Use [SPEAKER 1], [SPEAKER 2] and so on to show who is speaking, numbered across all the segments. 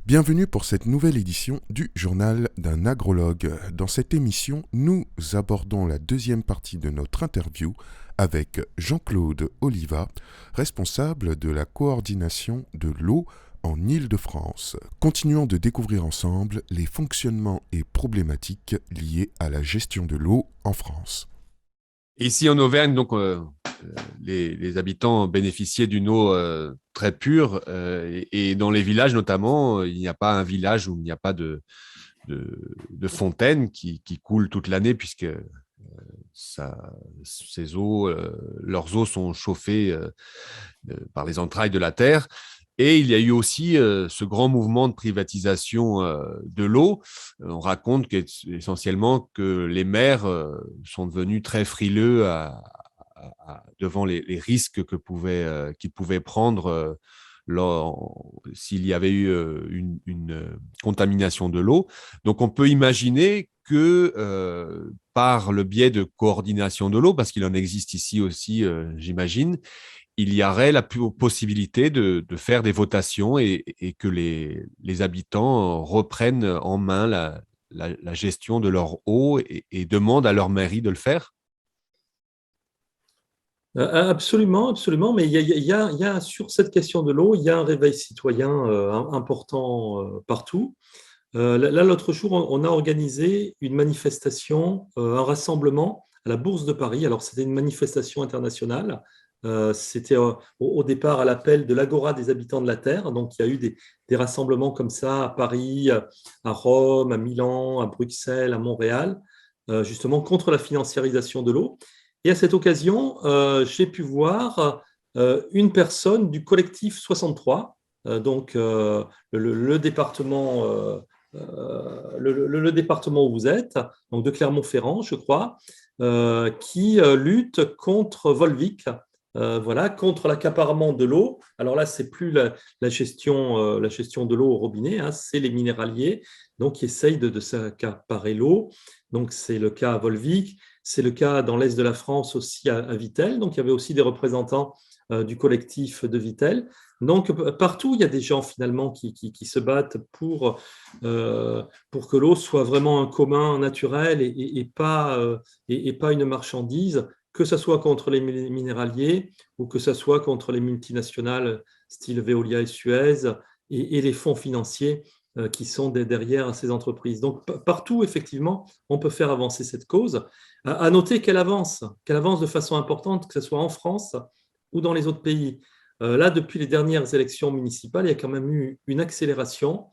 [SPEAKER 1] Bienvenue pour cette nouvelle édition du Journal d'un agrologue. Dans cette émission, nous abordons la deuxième partie de notre interview avec Jean-Claude Oliva, responsable de la coordination de l'eau en Île-de-France. Continuons de découvrir ensemble les fonctionnements et problématiques liés à la gestion de l'eau en France.
[SPEAKER 2] Ici en Auvergne, donc, les habitants bénéficiaient d'une eau très pure et dans les villages notamment, il n'y a pas un village où il n'y a pas de fontaine qui coule toute l'année puisque leurs eaux sont chauffées par les entrailles de la terre. Et il y a eu aussi ce grand mouvement de privatisation de l'eau. On raconte essentiellement que les maires sont devenus très frileux devant les risques qu'ils pouvaient prendre s'il y avait eu une contamination de l'eau. Donc on peut imaginer que par le biais de coordination de l'eau, parce qu'il en existe ici aussi, j'imagine, il y aurait la possibilité de faire des votations et que les habitants reprennent en main la gestion de leur eau et demandent à leur mairie de le faire.
[SPEAKER 3] Absolument, absolument. Mais il y a sur cette question de l'eau, il y a un réveil citoyen important partout. Là, l'autre jour, on a organisé une manifestation, un rassemblement à la Bourse de Paris. Alors, c'était une manifestation internationale. C'était au départ à l'appel de l'Agora des habitants de la Terre. Donc, il y a eu des rassemblements comme ça à Paris, à Rome, à Milan, à Bruxelles, à Montréal, justement contre la financiarisation de l'eau. Et à cette occasion, j'ai pu voir une personne du collectif 63, donc le département, le département où vous êtes, donc de Clermont-Ferrand, je crois, qui lutte contre Volvic, voilà, contre l'accaparement de l'eau. Alors là, c'est plus la gestion de l'eau au robinet, hein, c'est les minéraliers, donc qui essayent de s'accaparer l'eau. Donc c'est le cas à Volvic. C'est le cas dans l'Est de la France aussi à Vittel. Donc, il y avait aussi des représentants du collectif de Vittel. Donc, partout, il y a des gens finalement qui se battent pour que l'eau soit vraiment un commun naturel et pas une marchandise, que ce soit contre les minéraliers ou que ce soit contre les multinationales style Veolia et Suez et les fonds financiers qui sont derrière ces entreprises. Donc, partout, effectivement, on peut faire avancer cette cause. À noter qu'elle avance de façon importante, que ce soit en France ou dans les autres pays. Là, depuis les dernières élections municipales, il y a quand même eu une accélération.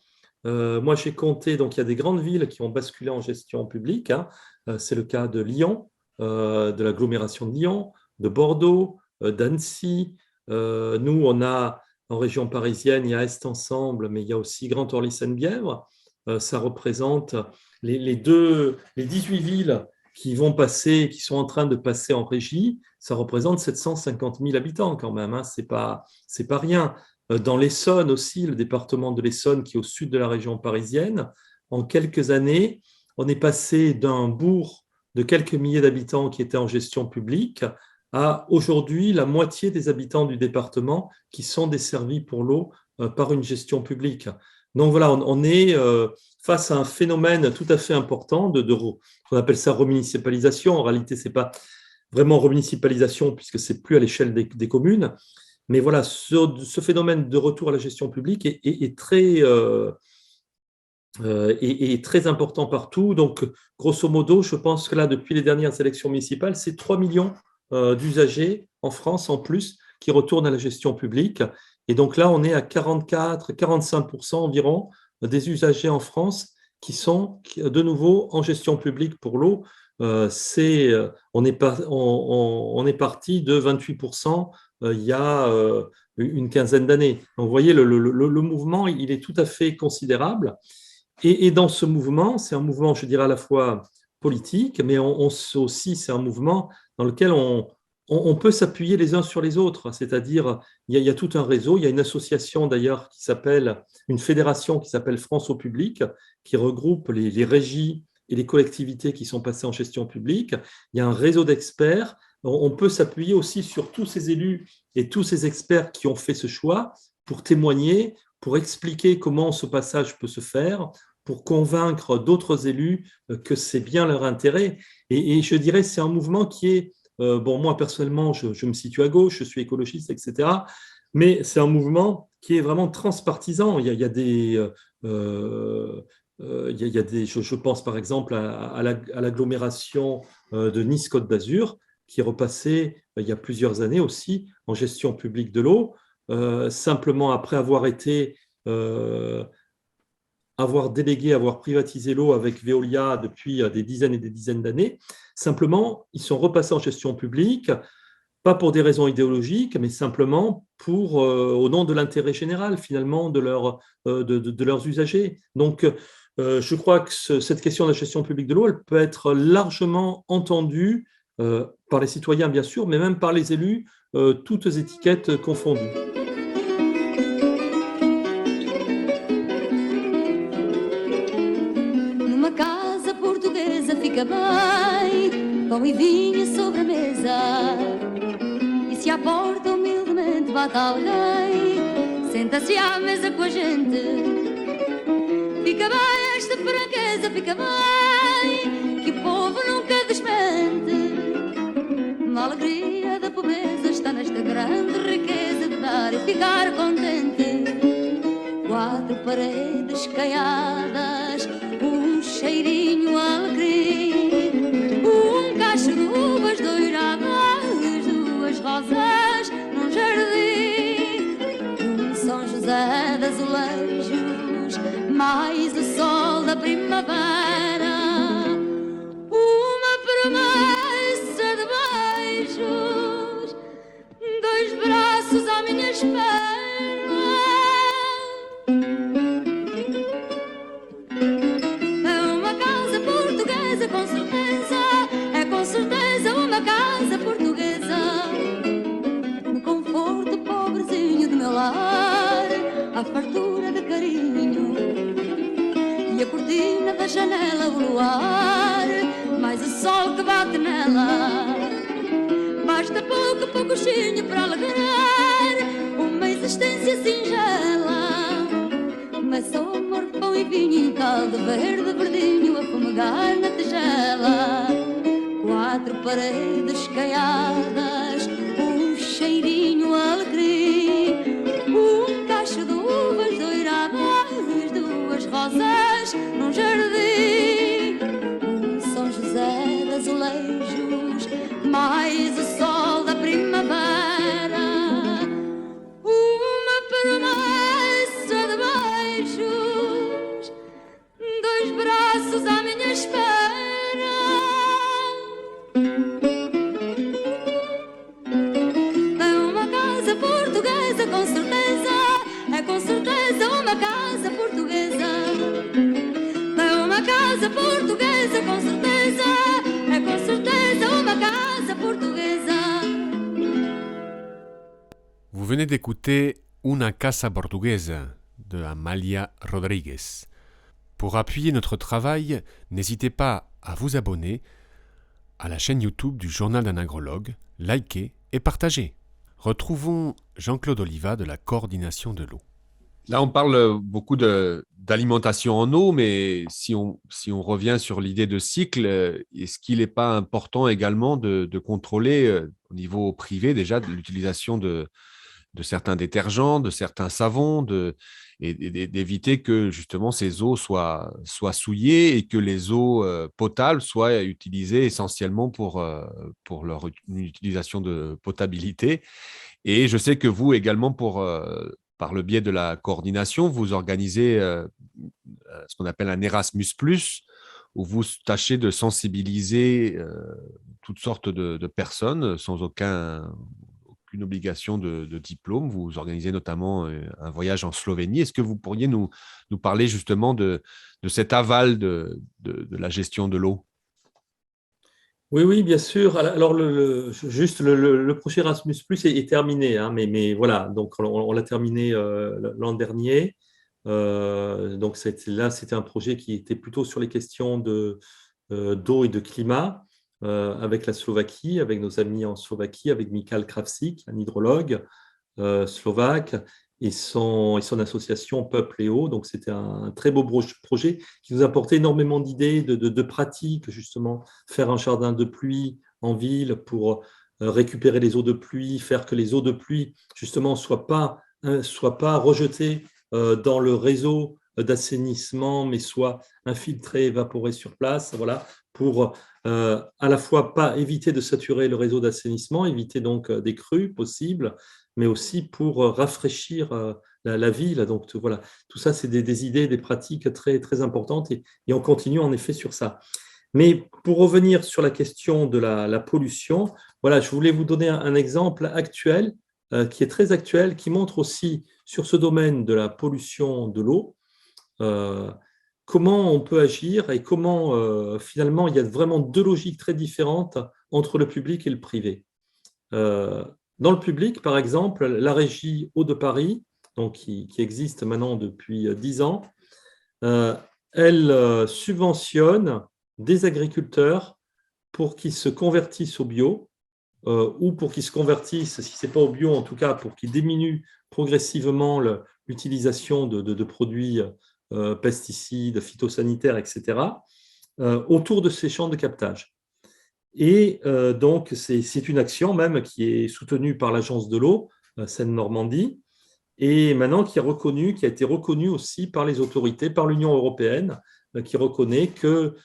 [SPEAKER 3] Moi, j'ai compté, donc il y a des grandes villes qui ont basculé en gestion publique, hein. C'est le cas de Lyon, de l'agglomération de Lyon, de Bordeaux, d'Annecy. Nous, on a en région parisienne, il y a Est Ensemble, mais il y a aussi Grand Orly-Seine-Bièvre. Ça représente les 18 villes qui vont passer, qui sont en train de passer en régie. Ça représente 750 000 habitants quand même, hein. C'est pas rien. Dans l'Essonne aussi, le département de l'Essonne qui est au sud de la région parisienne, en quelques années, on est passé d'un bourg de quelques milliers d'habitants qui était en gestion publique à aujourd'hui la moitié des habitants du département qui sont desservis pour l'eau par une gestion publique. Donc voilà, on est face à un phénomène tout à fait important on appelle ça remunicipalisation. En réalité, ce n'est pas vraiment remunicipalisation puisque ce n'est plus à l'échelle des communes. Mais voilà, ce phénomène de retour à la gestion publique est très important partout. Donc, grosso modo, je pense que là, depuis les dernières élections municipales, c'est 3 millions d'usagers en France en plus qui retournent à la gestion publique. Et donc là, on est à 44-45% environ des usagers en France qui sont de nouveau en gestion publique pour l'eau. On est parti de 28% il y a une quinzaine d'années. Donc, vous voyez, le mouvement, il est tout à fait considérable. Et dans ce mouvement, c'est un mouvement, je dirais, à la fois politique, mais aussi, c'est un mouvement dans lequel on peut s'appuyer les uns sur les autres. C'est-à-dire, il y a tout un réseau. Il y a une association, d'ailleurs, une fédération qui s'appelle France au public, qui regroupe les régies et les collectivités qui sont passées en gestion publique. Il y a un réseau d'experts. On peut s'appuyer aussi sur tous ces élus et tous ces experts qui ont fait ce choix pour témoigner pour expliquer comment ce passage peut se faire, pour convaincre d'autres élus que c'est bien leur intérêt. Et je dirais c'est un mouvement qui est, bon, moi personnellement, je me situe à gauche, je suis écologiste, etc. Mais c'est un mouvement qui est vraiment transpartisan. Il y a des, il y a des je pense par exemple à l'agglomération de Nice-Côte d'Azur, qui est repassée il y a plusieurs années aussi en gestion publique de l'eau, simplement après avoir été avoir délégué, avoir privatisé l'eau avec Veolia depuis des dizaines et des dizaines d'années. Simplement, ils sont repassés en gestion publique, pas pour des raisons idéologiques, mais simplement pour, au nom de l'intérêt général, finalement, de leurs usagers. Donc, je crois que cette question de la gestion publique de l'eau, elle peut être largement entendue par les citoyens, bien sûr, mais même par les élus, toutes étiquettes confondues.
[SPEAKER 4] Numa casa portuguesa fica bem, pão e vinho sobre a mesa. E se à porta humildemente bate alguém, senta-se à mesa com a gente. Fica bem esta franqueza, fica bem, que o povo nunca desmente. A alegria da pobreza está nesta grande riqueza de dar e ficar contente. Quatro paredes caiadas, um cheirinho alegre, um cacho de uvas doiradas, duas rosas num jardim, um São José de azulejos, mais o sol da primavera, uma promessa de beijos, dois braços à minha espera. Com certeza uma casa portuguesa, no conforto pobrezinho do meu lar, a fartura de carinho e a cortina da janela, o luar, mais o sol que bate nela. Basta pouco, pouquinho para alegrar uma existência singela. Mas só amor, pão e vinho em caldo verde, verdinho a fumegar na tigela. Quatro paredes caiadas, um cheirinho alegre, um cacho de uvas doiradas, duas rosas num jardim, um São José de azulejos, mais o sol da primavera, uma promessa de beijos, dois braços à minha espera. Com certeza uma casa portuguesa, é uma casa portuguesa, com certeza, é com certeza uma casa portuguesa.
[SPEAKER 5] Vous venez d'écouter Una Casa Portuguesa de Amalia Rodriguez. Pour appuyer notre travail, n'hésitez pas à vous abonner à la chaîne YouTube du Journal d'un agrologue, liker et partager. Retrouvons Jean-Claude Oliva de la Coordination de l'eau.
[SPEAKER 2] Là, on parle beaucoup d'alimentation en eau, mais si on revient sur l'idée de cycle, est-ce qu'il n'est pas important également de contrôler au niveau privé déjà de l'utilisation de certains détergents, de certains savons, et d'éviter que justement ces eaux soient souillées et que les eaux potables soient utilisées essentiellement pour leur utilisation de potabilité. Et je sais que vous également, par le biais de la coordination, vous organisez ce qu'on appelle un Erasmus+, où vous tâchez de sensibiliser toutes sortes de personnes sans aucune obligation de diplôme. Vous organisez notamment un voyage en Slovénie. Est-ce que vous pourriez nous parler justement de cet aval de la gestion de l'eau ?
[SPEAKER 3] Oui, bien sûr. Alors, juste le projet Erasmus+ est terminé, hein, mais voilà, donc on l'a terminé l'an dernier. Donc c'était un projet qui était plutôt sur les questions d'eau et de climat, avec la Slovaquie, avec nos amis en Slovaquie, avec Michal Kravčík, un hydrologue slovaque, et son association Peuple et Eau. Donc, c'était un très beau projet qui nous apportait énormément d'idées, de pratiques, justement, faire un jardin de pluie en ville pour récupérer les eaux de pluie, faire que les eaux de pluie, justement, ne soient pas rejetées dans le réseau d'assainissement, mais soient infiltrées, évaporées sur place, voilà, pour à la fois pas éviter de saturer le réseau d'assainissement, éviter donc des crues possibles, mais aussi pour rafraîchir la ville. Donc voilà, tout ça, c'est des idées, des pratiques très, très importantes et on continue en effet sur ça. Mais pour revenir sur la question de la pollution, voilà, je voulais vous donner un exemple actuel qui est très actuel, qui montre aussi sur ce domaine de la pollution de l'eau, comment on peut agir et comment finalement il y a vraiment deux logiques très différentes entre le public et le privé. Dans le public, par exemple, la régie Eau de Paris, donc qui existe maintenant depuis 10 ans, elle subventionne des agriculteurs pour qu'ils se convertissent au bio ou pour qu'ils se convertissent, si ce n'est pas au bio, en tout cas pour qu'ils diminuent progressivement l'utilisation de produits pesticides, phytosanitaires, etc., autour de ces champs de captage. Et donc, c'est une action même qui est soutenue par l'Agence de l'eau Seine-Normandie et maintenant qui a été reconnue aussi par les autorités, par l'Union européenne, qui reconnaît que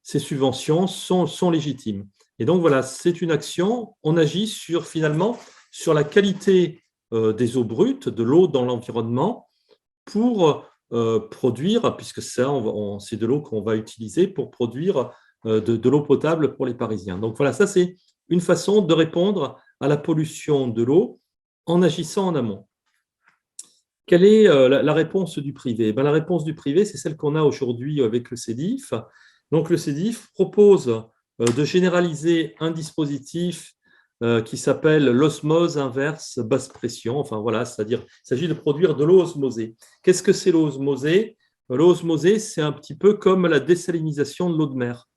[SPEAKER 3] ces subventions sont légitimes. Et donc voilà, c'est une action, on agit finalement sur la qualité des eaux brutes, de l'eau dans l'environnement, pour produire, puisque ça, c'est de l'eau qu'on va utiliser pour produire de l'eau potable pour les Parisiens. Donc voilà, ça c'est une façon de répondre à la pollution de l'eau en agissant en amont. Quelle est la réponse du privé? La réponse du privé, c'est celle qu'on a aujourd'hui avec le CEDIF. Donc le CEDIF propose de généraliser un dispositif qui s'appelle l'osmose inverse basse pression. Enfin voilà, c'est-à-dire il s'agit de produire de l'eau osmosée. Qu'est-ce que c'est l'eau osmosée? L'eau osmosée, c'est un petit peu comme la désalinisation de l'eau de mer.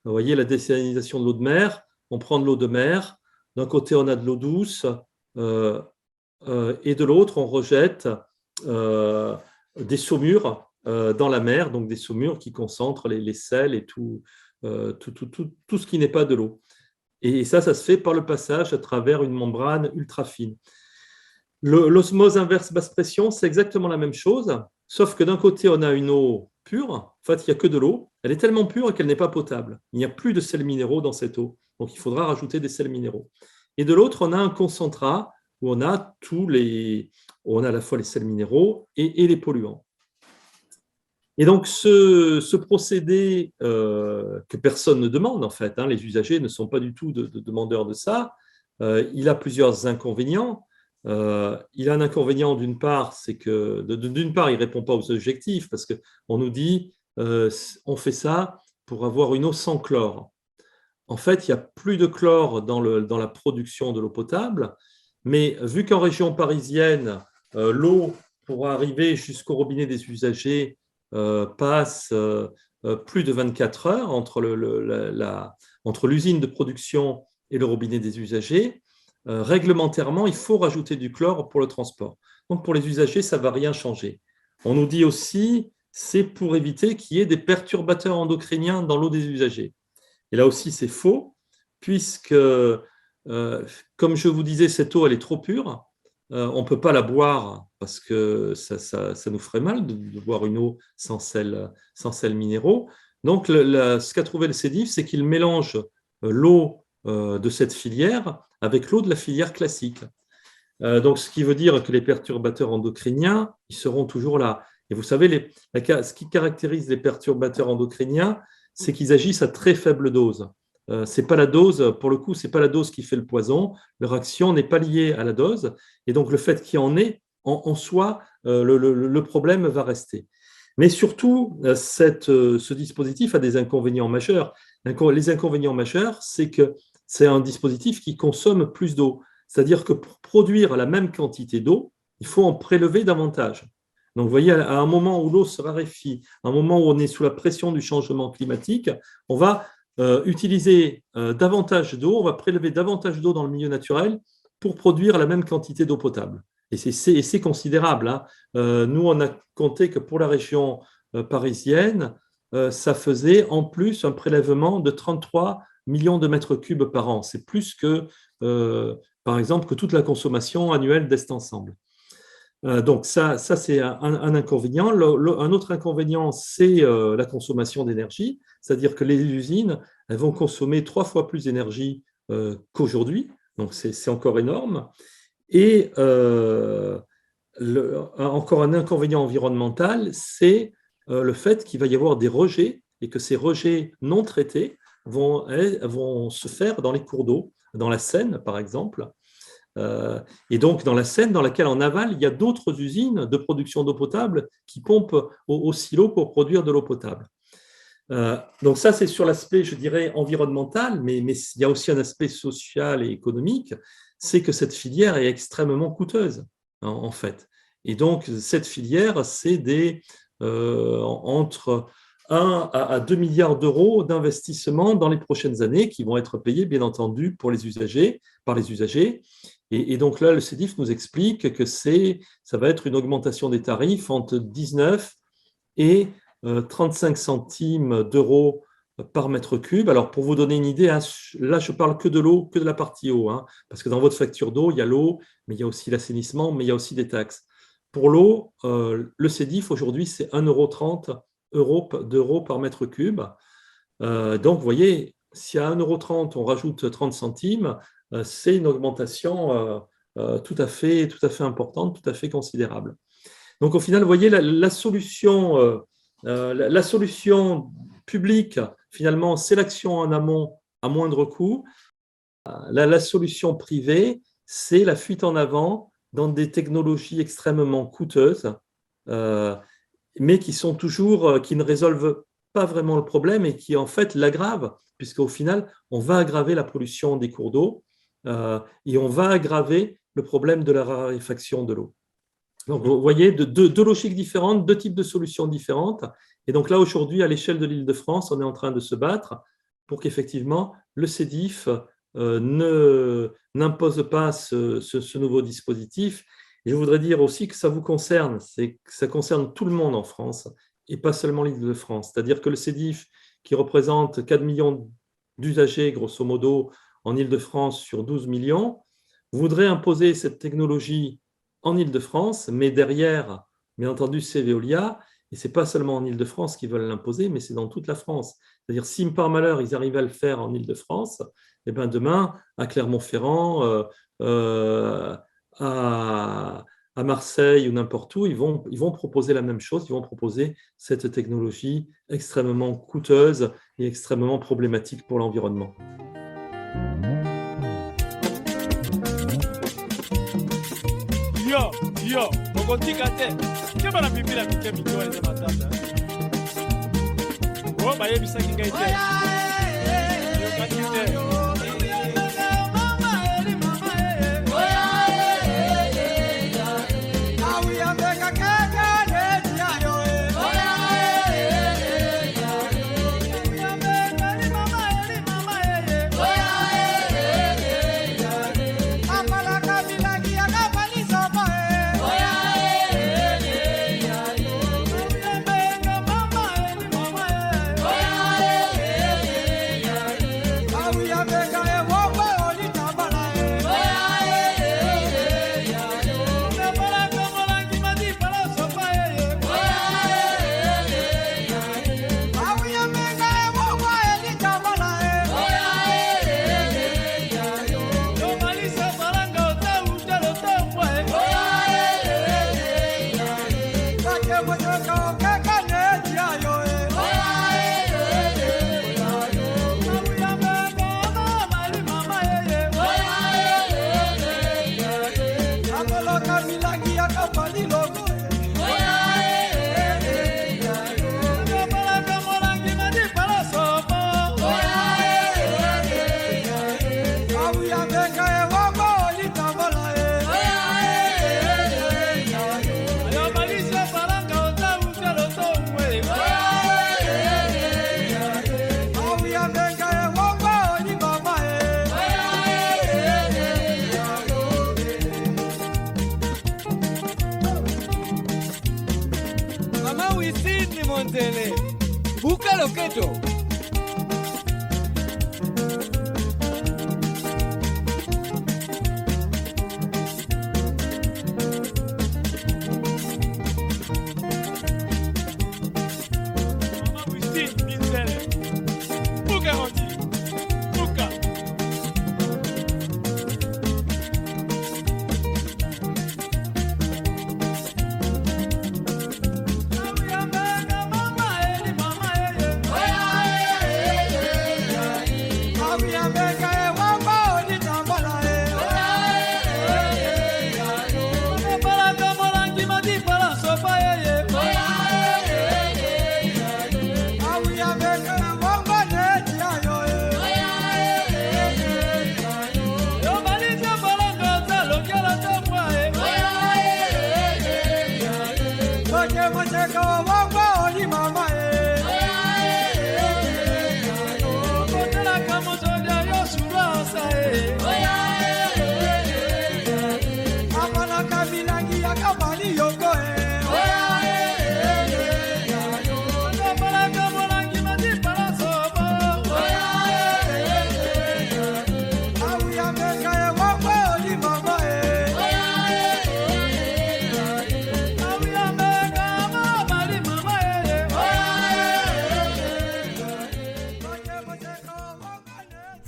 [SPEAKER 3] Vous voyez, la désalinisation de l'eau de mer, on prend de l'eau de mer, d'un côté on a de l'eau douce et de l'autre on rejette des saumures dans la mer, donc des saumures qui concentrent les sels et tout ce qui n'est pas de l'eau. Et ça se fait par le passage à travers une membrane ultra fine. L'osmose inverse basse pression, c'est exactement la même chose, sauf que d'un côté, on a une eau pure. En fait, il n'y a que de l'eau. Elle est tellement pure qu'elle n'est pas potable. Il n'y a plus de sels minéraux dans cette eau. Donc, il faudra rajouter des sels minéraux. Et de l'autre, on a un concentrat où on a à la fois les sels minéraux et les polluants. Et donc, ce procédé que personne ne demande, en fait, les usagers ne sont pas du tout de demandeurs de ça, il a plusieurs inconvénients. Il a un inconvénient d'une part, c'est que d'une part, il ne répond pas aux objectifs parce qu'on nous dit on fait ça pour avoir une eau sans chlore. En fait, il n'y a plus de chlore dans la production de l'eau potable, mais vu qu'en région parisienne, l'eau pour arriver jusqu'au robinet des usagers passe plus de 24 heures entre l'usine de production et le robinet des usagers, réglementairement, il faut rajouter du chlore pour le transport. Donc, pour les usagers, ça ne va rien changer. On nous dit aussi, c'est pour éviter qu'il y ait des perturbateurs endocriniens dans l'eau des usagers. Et là aussi, c'est faux, puisque, comme je vous disais, cette eau, elle est trop pure. On ne peut pas la boire parce que ça nous ferait mal de boire une eau sans sels minéraux. Donc, ce qu'a trouvé le CEDIF, c'est qu'il mélange l'eau de cette filière avec l'eau de la filière classique. Donc, ce qui veut dire que les perturbateurs endocriniens, ils seront toujours là. Et vous savez, ce qui caractérise les perturbateurs endocriniens, c'est qu'ils agissent à très faible dose. C'est pas la dose, pour le coup, c'est pas la dose qui fait le poison. Leur action n'est pas liée à la dose. Et donc, le fait qu'il y en ait, en soi, le problème va rester. Mais surtout, ce dispositif a des inconvénients majeurs. Les inconvénients majeurs, c'est que c'est un dispositif qui consomme plus d'eau. C'est-à-dire que pour produire la même quantité d'eau, il faut en prélever davantage. Donc, vous voyez, à un moment où l'eau se raréfie, à un moment où on est sous la pression du changement climatique, on va utiliser davantage d'eau, on va prélever davantage d'eau dans le milieu naturel pour produire la même quantité d'eau potable. Et c'est considérable, hein. Nous, on a compté que pour la région parisienne, ça faisait en plus un prélèvement de 33 millions de mètres cubes par an. C'est plus que, par exemple, que toute la consommation annuelle d'Est Ensemble. Donc ça c'est un inconvénient. Un autre inconvénient, c'est la consommation d'énergie, c'est-à-dire que les usines, elles vont consommer 3 fois plus d'énergie qu'aujourd'hui, donc c'est encore énorme. Et encore un inconvénient environnemental, c'est le fait qu'il va y avoir des rejets et que ces rejets non traités vont se faire dans les cours d'eau, dans la Seine par exemple. Et donc dans la Seine, dans laquelle en aval, il y a d'autres usines de production d'eau potable qui pompent au silo pour produire de l'eau potable. Donc ça, c'est sur l'aspect, je dirais, environnemental, mais il y a aussi un aspect social et économique, c'est que cette filière est extrêmement coûteuse, en fait. Et donc cette filière, c'est entre 1 à 2 milliards d'euros d'investissement dans les prochaines années qui vont être payés, bien entendu, par les usagers. Et donc là, le CEDIF nous explique que ça va être une augmentation des tarifs entre 19 et 35 centimes d'euros par mètre cube. Alors, pour vous donner une idée, hein, là, je parle que de l'eau, que de la partie eau, hein, parce que dans votre facture d'eau, il y a l'eau, mais il y a aussi l'assainissement, mais il y a aussi des taxes. Pour l'eau, le CEDIF, aujourd'hui, c'est 1,30 € par mètre cube. Donc, vous voyez, si à 1,30 € on rajoute 30 centimes, c'est une augmentation tout à fait importante, tout à fait considérable. Donc, au final, vous voyez, la solution publique, finalement, c'est l'action en amont à moindre coût. La solution privée, c'est la fuite en avant dans des technologies extrêmement coûteuses, mais qui ne résolvent pas vraiment le problème et qui, en fait, l'aggravent, puisqu'au final, on va aggraver la pollution des cours d'eau et on va aggraver le problème de la raréfaction de l'eau. Donc, vous voyez, deux logiques différentes, 2 types de solutions différentes. Et donc là, aujourd'hui, à l'échelle de l'Île-de-France, on est en train de se battre pour qu'effectivement, le CEDIF n'impose pas ce nouveau dispositif. Et je voudrais dire aussi que ça vous concerne, ça concerne tout le monde en France et pas seulement l'Île-de-France. C'est-à-dire que le CEDIF, qui représente 4 millions d'usagers, grosso modo, en Île-de-France sur 12 millions, voudrait imposer cette technologie en Île-de-France, mais derrière, bien entendu, c'est Veolia, et ce n'est pas seulement en Île-de-France qu'ils veulent l'imposer, mais c'est dans toute la France. C'est-à-dire, si par malheur, ils arrivent à le faire en Île-de-France, eh bien, demain, à Clermont-Ferrand, à Marseille ou n'importe où, ils vont proposer la même chose, ils vont proposer cette technologie extrêmement coûteuse et extrêmement problématique pour l'environnement.
[SPEAKER 6] Yo, okotika te ke bana bibila mike mike eza matata o bayebisaki ngai te yokaki te Wisini Montele. Buka Loketo. Mama Wisini Montele. Buka Roti. Buka.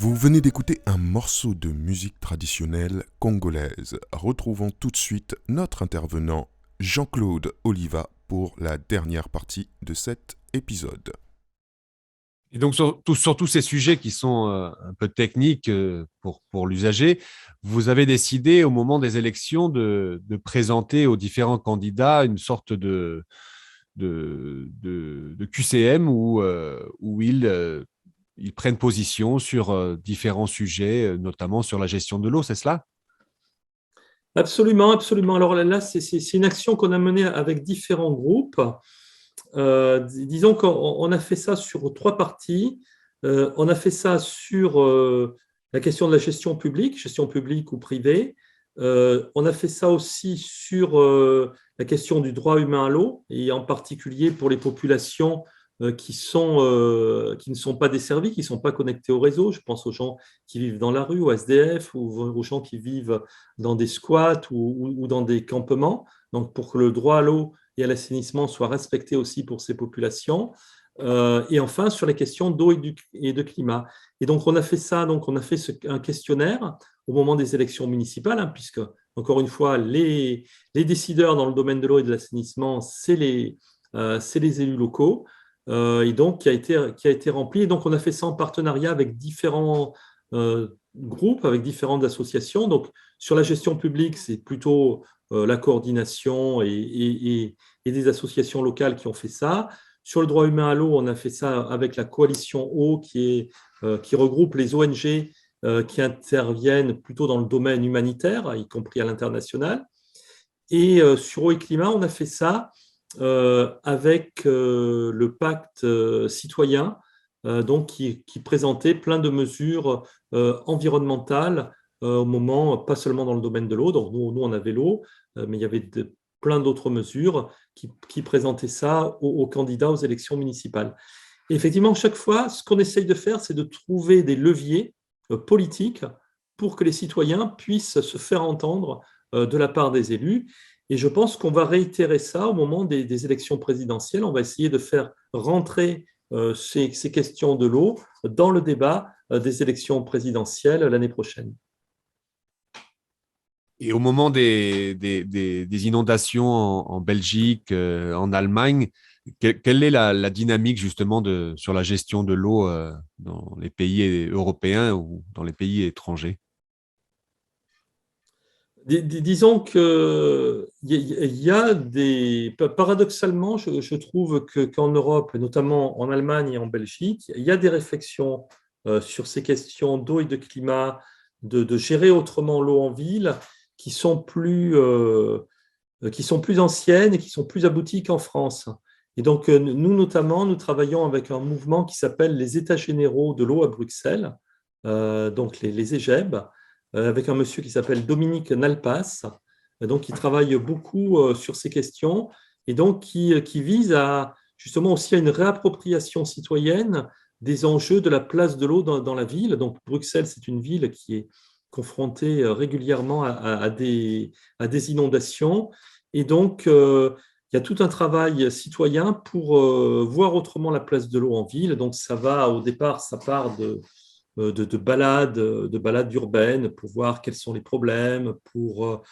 [SPEAKER 1] Vous venez d'écouter un morceau de musique traditionnelle congolaise. Retrouvons tout de suite notre intervenant Jean-Claude Oliva pour la dernière partie de cet épisode.
[SPEAKER 2] Et donc, sur tous ces sujets qui sont un peu techniques pour l'usager, vous avez décidé au moment des élections de présenter aux différents candidats une sorte de QCM où ils prennent position sur différents sujets, notamment sur la gestion de l'eau, c'est cela?
[SPEAKER 3] Absolument, absolument. Alors là, c'est une action qu'on a menée avec différents groupes. Disons qu'on a fait ça sur 3 parties. On a fait ça sur la question de la gestion publique ou privée. On a fait ça aussi sur la question du droit humain à l'eau, et en particulier pour les populations qui ne sont pas desservies, qui ne sont pas connectées au réseau. Je pense aux gens qui vivent dans la rue, aux SDF, ou aux gens qui vivent dans des squats ou dans des campements. Donc, pour que le droit à l'eau et à l'assainissement soit respecté aussi pour ces populations. Et enfin, sur les questions d'eau et de climat. Et donc, on a fait ça, on a fait un questionnaire au moment des élections municipales, puisque, encore une fois, les décideurs dans le domaine de l'eau et de l'assainissement, c'est les élus locaux. Et donc, qui a été rempli. Et donc, on a fait ça en partenariat avec différents groupes, avec différentes associations. Donc, sur la gestion publique, c'est plutôt la coordination et des associations locales qui ont fait ça. Sur le droit humain à l'eau, on a fait ça avec la coalition eau qui regroupe les ONG qui interviennent plutôt dans le domaine humanitaire, y compris à l'international. Et sur eau et climat, on a fait ça avec le pacte citoyen, qui présentait plein de mesures environnementales au moment, pas seulement dans le domaine de l'eau. Donc nous on avait l'eau, mais il y avait plein d'autres mesures qui présentaient ça aux candidats aux élections municipales. Et effectivement, chaque fois, ce qu'on essaye de faire, c'est de trouver des leviers politiques pour que les citoyens puissent se faire entendre de la part des élus. Et je pense qu'on va réitérer ça au moment des élections présidentielles. On va essayer de faire rentrer ces questions de l'eau dans le débat des élections présidentielles l'année prochaine.
[SPEAKER 2] Et au moment des inondations en Belgique, en Allemagne, quelle est la dynamique justement sur la gestion de l'eau dans les pays européens ou dans les pays étrangers?
[SPEAKER 3] Disons qu'il y a paradoxalement, je trouve qu'en Europe, et notamment en Allemagne et en Belgique, il y a des réflexions sur ces questions d'eau et de climat, de gérer autrement l'eau en ville, qui sont plus anciennes et qui sont plus abouties qu'en France. Et donc, nous, notamment, nous travaillons avec un mouvement qui s'appelle les États généraux de l'eau à Bruxelles, donc les EGEB, avec un monsieur qui s'appelle Dominique Nalpas, donc qui travaille beaucoup sur ces questions et donc qui vise justement aussi à une réappropriation citoyenne des enjeux de la place de l'eau dans la ville. Donc Bruxelles, c'est une ville qui est confrontée régulièrement à des inondations, et donc il y a tout un travail citoyen pour voir autrement la place de l'eau en ville. Donc au départ, ça part de balades urbaines pour voir quels sont les problèmes, pour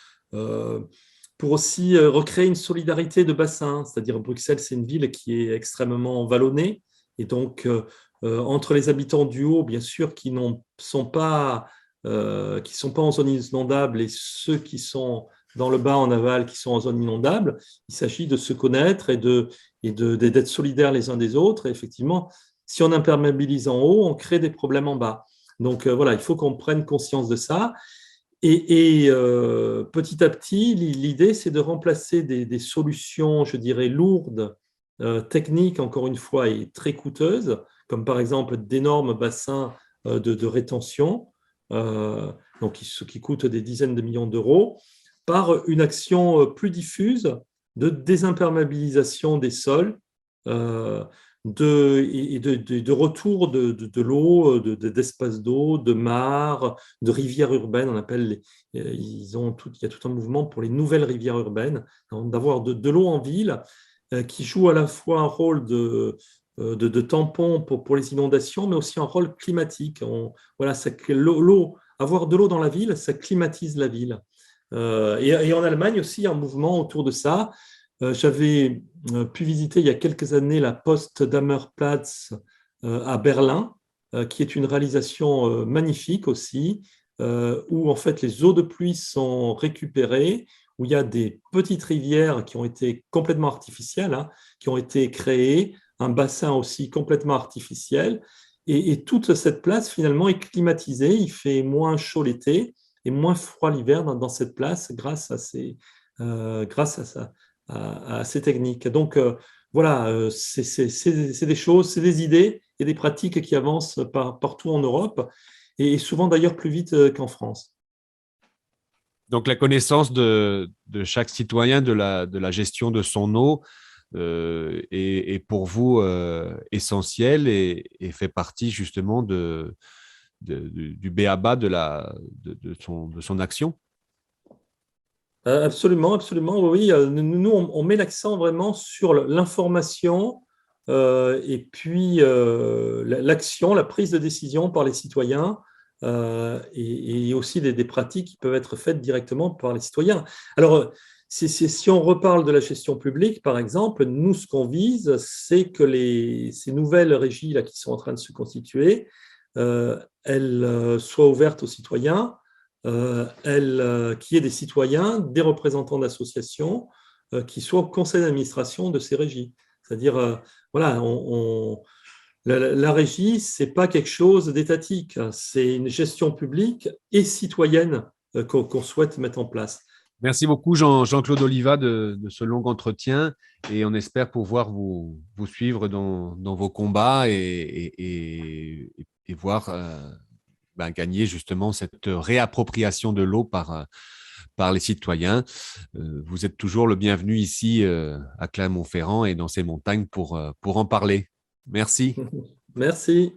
[SPEAKER 3] aussi recréer une solidarité de bassin. C'est-à-dire Bruxelles, c'est une ville qui est extrêmement vallonnée, et donc entre les habitants du haut, bien sûr, qui ne sont pas en zone inondable, et ceux qui sont dans le bas en aval, qui sont en zone inondable, il s'agit de se connaître et d'être solidaires les uns des autres. Et effectivement, si on imperméabilise en haut, on crée des problèmes en bas. Donc voilà, il faut qu'on prenne conscience de ça. Et petit à petit, l'idée, c'est de remplacer des solutions, je dirais, lourdes, techniques, encore une fois, et très coûteuses, comme par exemple d'énormes bassins de rétention, donc qui coûtent des dizaines de millions d'euros, par une action plus diffuse de désimperméabilisation des sols, de retour de l'eau, d'espaces d'eau, de mares, de rivières urbaines. On appelle il y a tout un mouvement pour les nouvelles rivières urbaines, d'avoir de l'eau en ville qui joue à la fois un rôle de tampon pour les inondations, mais aussi un rôle climatique. Avoir de l'eau dans la ville, ça climatise la ville. Et en Allemagne aussi, il y a un mouvement autour de ça. J'avais pu visiter il y a quelques années la Potsdamer Platz à Berlin, qui est une réalisation magnifique aussi, où en fait les eaux de pluie sont récupérées, où il y a des petites rivières qui ont été complètement artificielles, qui ont été créées, un bassin aussi complètement artificiel, et toute cette place finalement est climatisée. Il fait moins chaud l'été et moins froid l'hiver dans cette place grâce à ces techniques. Donc voilà, c'est des choses, c'est des idées et des pratiques qui avancent partout en Europe, et souvent d'ailleurs plus vite qu'en France.
[SPEAKER 2] Donc, la connaissance de chaque citoyen de la gestion de son eau est pour vous essentielle et fait partie justement du b.a.-ba de son action.
[SPEAKER 3] Absolument, absolument, oui. Nous, on met l'accent vraiment sur l'information et puis l'action, la prise de décision par les citoyens, et aussi des pratiques qui peuvent être faites directement par les citoyens. Alors, si on reparle de la gestion publique, par exemple, nous, ce qu'on vise, c'est que ces nouvelles régies là, qui sont en train de se constituer, elles soient ouvertes aux citoyens, qu'il y ait des citoyens, des représentants d'associations qui soient au conseil d'administration de ces régies. C'est-à-dire, voilà, la régie, ce n'est pas quelque chose d'étatique, c'est une gestion publique et citoyenne qu'on souhaite mettre en place.
[SPEAKER 2] Merci beaucoup Jean-Claude Oliva de ce long entretien, et on espère pouvoir vous suivre dans vos combats et voir gagner justement cette réappropriation de l'eau par les citoyens. Vous êtes toujours le bienvenu ici à Clermont-Ferrand et dans ces montagnes pour en parler. Merci.
[SPEAKER 3] Merci.